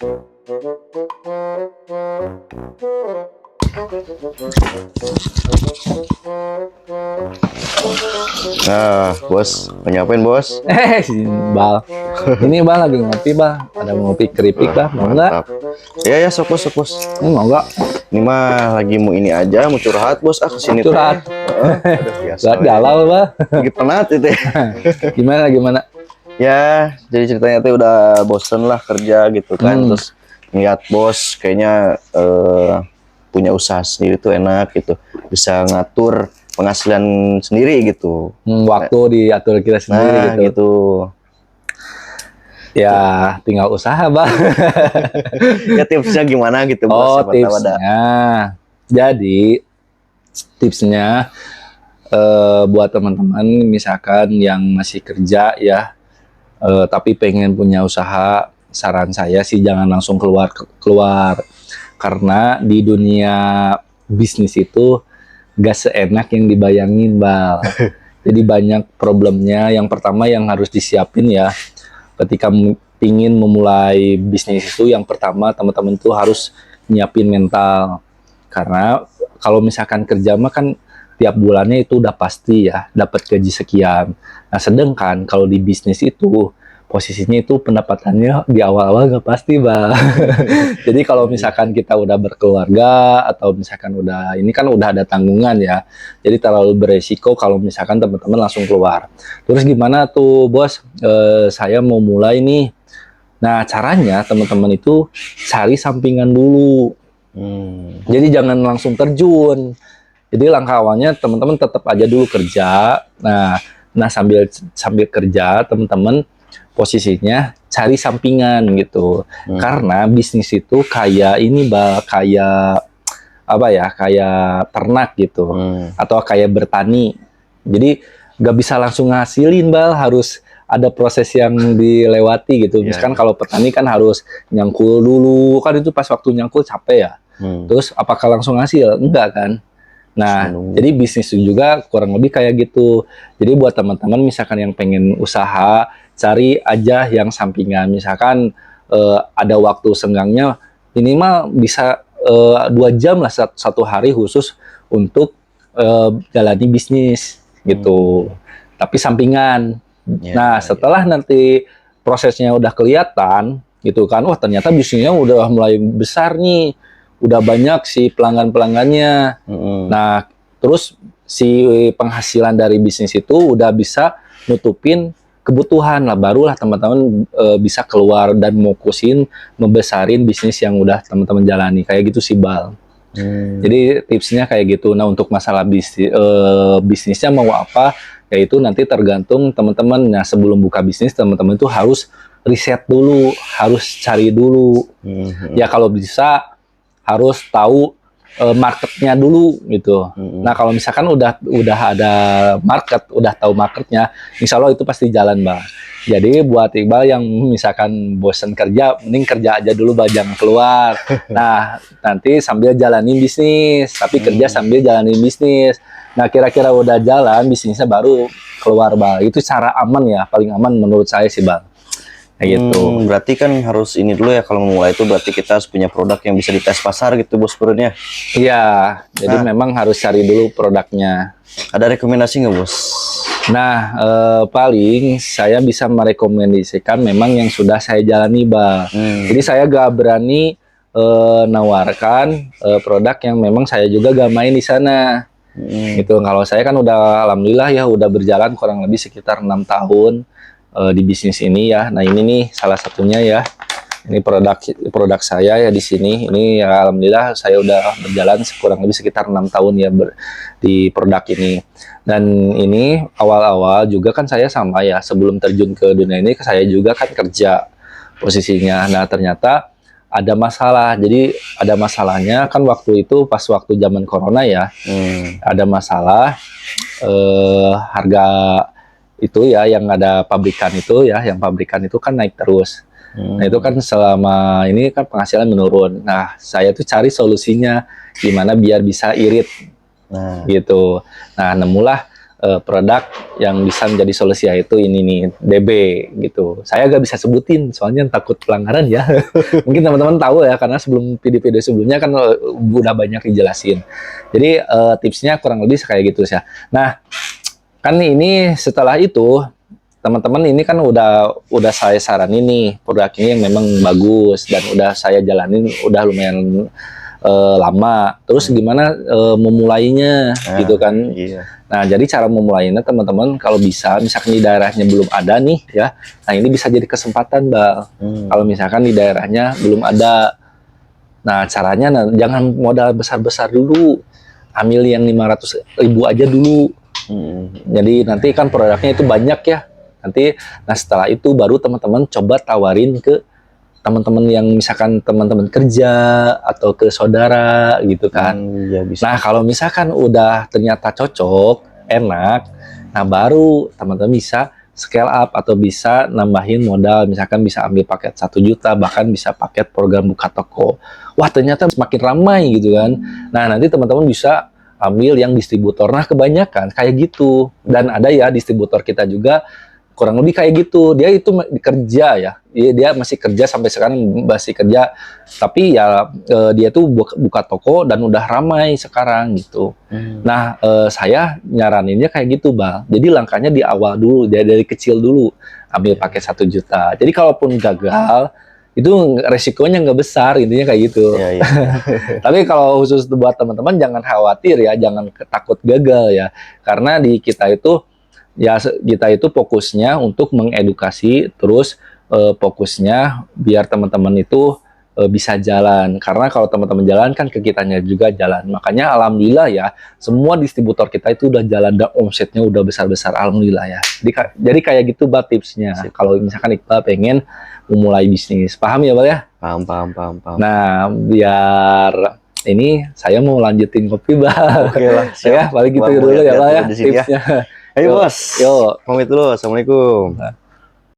Nah, bos, ngapain bos? Si Bal. Ini Bal lagi ngopi, Bal. Ada ngopi keripik, Bal. Mau nggak? Mantap. Ya ya, sok bos, sok bos. Mau nggak? Ini mah lagi mau ini aja, mau curhat bos. Ah, kesini Curhat. Udah biasa. Gak galau, Bal. Lagi penat itu ya. Gimana? Ya, jadi ceritanya tuh udah bosen lah kerja gitu kan. Terus ngeliat bos kayaknya punya usaha sendiri tuh enak gitu. Bisa ngatur penghasilan sendiri gitu. Waktu diatur kita sendiri Nah, gitu. Ya, tinggal usaha, Bal. Ya tipsnya gimana gitu bos? Oh, Siapa tahu ada. tipsnya. Jadi, tipsnya buat teman-teman misalkan yang masih kerja ya, tapi pengen punya usaha, saran saya sih jangan langsung keluar karena di dunia bisnis itu gak seenak yang dibayangin, Bal. Jadi banyak problemnya. Yang pertama yang harus disiapin ya, ketika ingin memulai bisnis itu, yang pertama teman-teman tuh harus nyiapin mental. Karena kalau misalkan kerja mah kan tiap bulannya itu udah pasti ya dapat gaji sekian. Nah, sedangkan kalau di bisnis itu posisinya itu pendapatannya di awal-awal nggak pasti, Bang. Jadi kalau misalkan kita udah berkeluarga atau misalkan udah ini kan udah ada tanggungan ya. Jadi terlalu beresiko kalau misalkan teman-teman langsung keluar. Terus gimana tuh, Bos? Saya mau mulai nih. Nah, caranya teman-teman itu cari sampingan dulu. Jadi jangan langsung terjun. Jadi langkah awalnya teman-teman tetap aja dulu kerja. Nah sambil kerja teman-teman posisinya cari sampingan gitu. Karena bisnis itu kayak ini, kayak apa ya? Kayak ternak gitu. Atau kayak bertani. Jadi nggak bisa langsung ngasilin, harus ada proses yang dilewati gitu. Misalkan kalau petani kan harus nyangkul dulu, kan itu pas waktu nyangkul capek ya. Terus apakah langsung hasil? Enggak kan? Nah, jadi bisnis juga kurang lebih kayak gitu. Jadi buat teman-teman misalkan yang pengen usaha, cari aja yang sampingan. Misalkan ada waktu senggangnya, minimal bisa 2 jam lah satu hari khusus untuk jalani bisnis gitu. Tapi sampingan. Nah, setelah nanti prosesnya udah kelihatan gitu kan, wah ternyata bisnisnya udah mulai besar nih. Udah banyak si pelanggan-pelanggannya. Nah, terus si penghasilan dari bisnis itu udah bisa nutupin kebutuhan lah, barulah teman-teman bisa keluar dan fokusin membesarin bisnis yang udah teman-teman jalani. Kayak gitu sih, Bal. Jadi tipsnya kayak gitu. Nah, untuk masalah bisnisnya mau apa, yaitu nanti tergantung teman-teman. Nah, sebelum buka bisnis teman-teman itu harus riset dulu, harus cari dulu. Ya kalau bisa harus tahu marketnya dulu gitu. Nah, kalau misalkan udah ada market, udah tahu marketnya, insya Allah itu pasti jalan, Bang. Jadi buat Iqbal yang misalkan bosan kerja, mending kerja aja dulu, Bang, jangan keluar. Nah, nanti sambil jalanin bisnis, tapi kerja sambil jalanin bisnis. Nah, kira-kira udah jalan bisnisnya baru keluar, Bang. Itu cara aman ya, paling aman menurut saya sih, Bang. Kayak gitu. Berarti kan harus ini dulu ya, kalau memulai itu berarti kita harus punya produk yang bisa dites pasar gitu bos Purunnya. Iya, jadi memang harus cari dulu produknya. Ada rekomendasi nggak bos? Nah, paling saya bisa merekomendasikan memang yang sudah saya jalani, Bang. Jadi saya gak berani nawarkan produk yang memang saya juga gak main di sana. Gitu. Kalau saya kan udah alhamdulillah ya udah berjalan kurang lebih sekitar 6 tahun di bisnis ini ya. Nah, ini nih salah satunya ya. Ini produk saya ya di sini. Ini ya alhamdulillah saya udah berjalan kurang lebih sekitar 6 tahun ya di produk ini. Dan ini awal-awal juga kan saya sama ya, sebelum terjun ke dunia ini saya juga kan kerja posisinya. Nah, ternyata ada masalah. Jadi ada masalahnya kan waktu itu pas waktu zaman corona ya. Ada masalah harga itu ya, yang ada pabrikan itu ya, yang pabrikan itu kan naik terus. Nah, itu kan selama ini kan penghasilan menurun. Nah, saya tuh cari solusinya gimana biar bisa irit gitu. Nah, nemulah produk yang bisa menjadi solusi, yaitu ini nih, DB gitu. Saya gak bisa sebutin soalnya takut pelanggaran ya. Mungkin teman-teman tahu ya, karena sebelum video-video sebelumnya kan udah banyak dijelasin. Jadi tipsnya kurang lebih kayak gitu ya. Nah, kan ini setelah itu teman-teman ini kan udah saya saranin nih produk ini yang memang bagus dan udah saya jalanin udah lumayan lama. Terus gimana memulainya gitu kan? Iya. Nah, jadi cara memulainya teman-teman kalau bisa, misalkan di daerahnya belum ada nih ya, nah ini bisa jadi kesempatan, Bang. Kalau misalkan di daerahnya belum ada, nah caranya jangan modal besar-besar dulu, ambil yang 500.000 aja dulu. Jadi nanti kan produknya itu banyak ya. Nanti, nah setelah itu baru teman-teman coba tawarin ke teman-teman yang misalkan teman-teman kerja atau ke saudara gitu kan. Iya, bisa. Nah, kalau misalkan udah ternyata cocok, enak, nah baru teman-teman bisa scale up atau bisa nambahin modal, misalkan bisa ambil paket 1 juta, bahkan bisa paket program buka toko. Wah, ternyata semakin ramai gitu kan. Nah, nanti teman-teman bisa ambil yang distributor. Nah, kebanyakan kayak gitu. Dan ada ya distributor kita juga kurang lebih kayak gitu. Dia itu kerja ya. Dia masih kerja sampai sekarang, masih kerja. Tapi ya dia tuh buka toko dan udah ramai sekarang gitu. Nah, saya nyaraninnya kayak gitu, Bang. Jadi langkahnya di awal dulu, dari kecil dulu. Ambil pakai 1 juta. Jadi kalaupun gagal, itu resikonya nggak besar, intinya kayak gitu. Iya. Tapi kalau khusus buat teman-teman jangan khawatir ya, jangan takut gagal ya. Karena di kita itu fokusnya untuk mengedukasi, terus fokusnya biar teman-teman itu bisa jalan. Karena kalau teman-teman jalan kan ke kitanya juga jalan. Makanya alhamdulillah ya, semua distributor kita itu udah jalan dan omsetnya udah besar-besar, alhamdulillah ya. Jadi kayak gitu Bang tipsnya. Kalau misalkan Iqbal pengen memulai bisnis, paham ya Bang ya? Paham. Nah, biar ini saya mau lanjutin kopi Bang. Oke lah, siap. Ya, paling gitu Wah, dulu ya Bang ya di sini ya. tipsnya. Ayo bos, Yuk. pamit dulu. Assalamualaikum.